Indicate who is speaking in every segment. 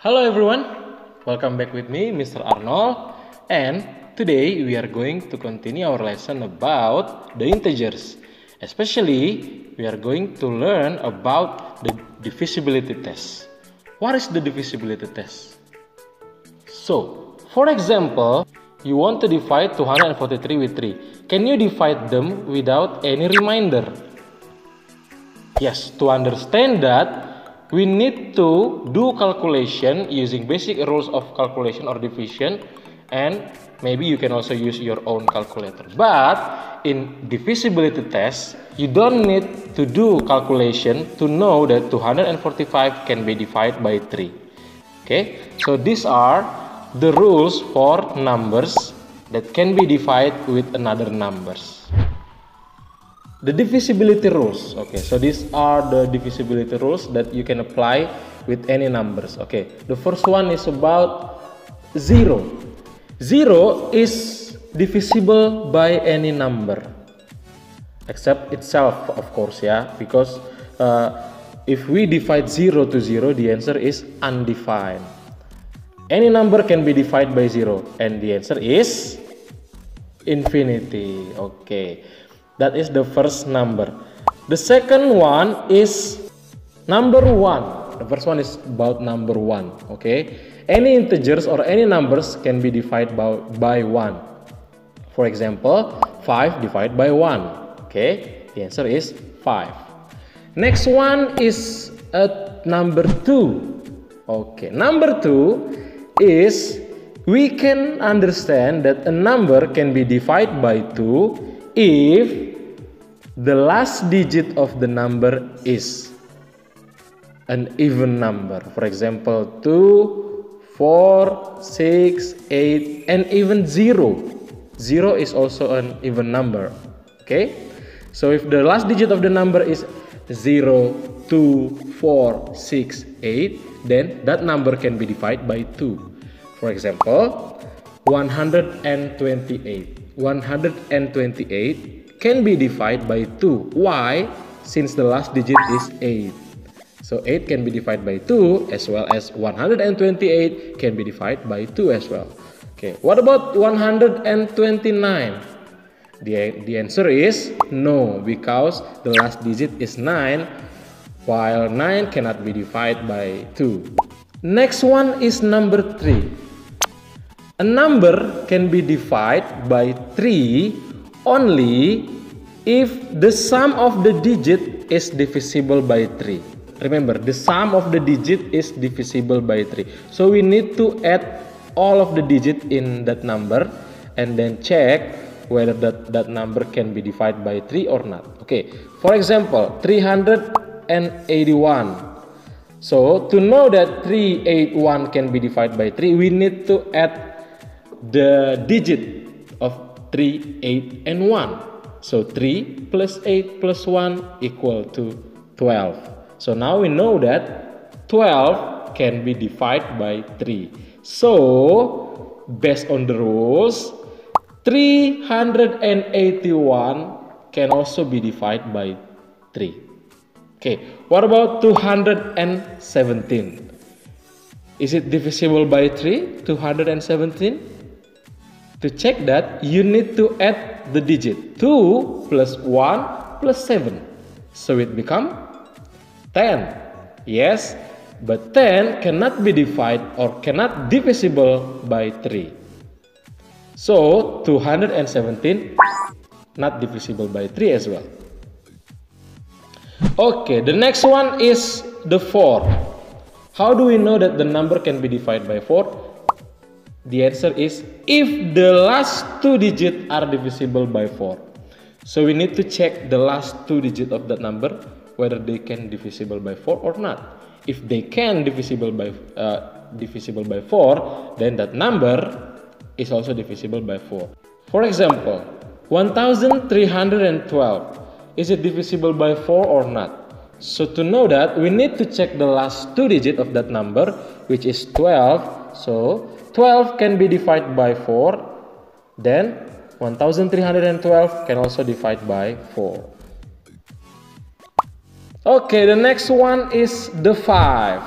Speaker 1: Hello everyone, welcome back with me Mr. Arnold, and today we are going to continue our lesson about the integers. Especially we are going to learn about the divisibility test. What is the divisibility test? So, for example, you want to divide 243 with 3. Can you divide them without any reminder? Yes, to understand that, we need to do calculation using basic rules of calculation or division, and maybe you can also use your own calculator. But in divisibility test, you don't need to do calculation to know that 245 can be divided by 3. Okay, so these are the rules for numbers that can be divided with another numbers. The divisibility rules. Okay, so these are the divisibility rules that you can apply with any numbers. Okay, the first one is about 0. 0 is divisible by any number except itself, of course, yeah, because if we divide 0 to 0, the answer is undefined. Any number can be divided by 0, and the answer is infinity. Okay, that is the first number. The second one is number 1. The first one is about number 1. Okay, any integers or any numbers can be divided by 1. For example, 5 divided by 1. Okay, the answer is 5. Next one is number 2. Okay, number 2 is, we can understand that a number can be divided by 2 if the last digit of the number is an even number. For example, 2, 4, 6, 8, and even 0. 0 is also an even number. Okay, so if the last digit of the number is 0, 2, 4, 6, 8, then that number can be divided by 2. For example, 128. 128 can be divided by 2. Why? Since the last digit is 8. So 8 can be divided by 2, as well as 128 can be divided by 2 as well. Okay, what about 129? The answer is no, because the last digit is 9, while 9 cannot be divided by 2. Next one is number 3. A number can be divided by 3 only if the sum of the digit is divisible by 3. Remember, the sum of the digit is divisible by 3. So we need to add all of the digits in that number and then check whether that number can be divided by 3 or not. Okay, for example, 381. So to know that 381 can be divided by 3, we need to add the digit of 3, 8, and 1. So 3 plus 8 plus 1 equal to 12. So now we know that 12 can be divided by 3. So based on the rules, 381 can also be divided by 3. Okay, what about 217? Is it divisible by 3? 217? To check that, you need to add the digit 2 plus 1 plus 7. So it becomes 10. Yes, but 10 cannot be divided or cannot divisible by 3. So 217 not divisible by 3 as well. Okay, the next one is the 4. How do we know that the number can be divided by 4? The answer is if the last 2 digits are divisible by 4. So we need to check the last 2 digits of that number whether they can divisible by 4 or not. If they can divisible by 4, then that number is also divisible by 4. For example, 1312, is it divisible by 4 or not? So to know that, we need to check the last 2 digits of that number, which is 12. So 12 can be divided by 4, then 1312 can also divide by 4. Okay, the next one is the 5.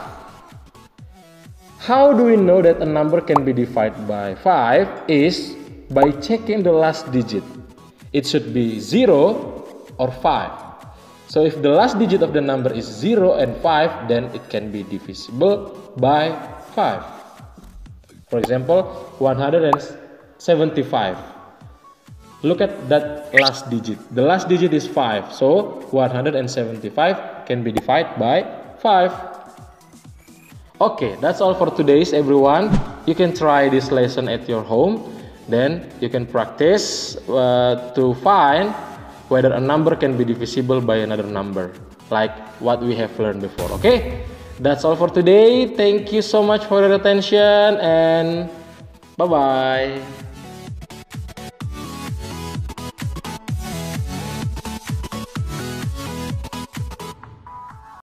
Speaker 1: How do we know that a number can be divided by 5 is by checking the last digit. It should be 0 or 5. So if the last digit of the number is 0 and 5, then it can be divisible by 5. For example, 175. Look at that last digit. The last digit is 5. So 175 can be divided by 5. Okay, that's all for today's everyone. You can try this lesson at your home. Then you can practice to find whether a number can be divisible by another number, like what we have learned before. Okay, that's all for today. Thank you so much for your attention, and bye bye.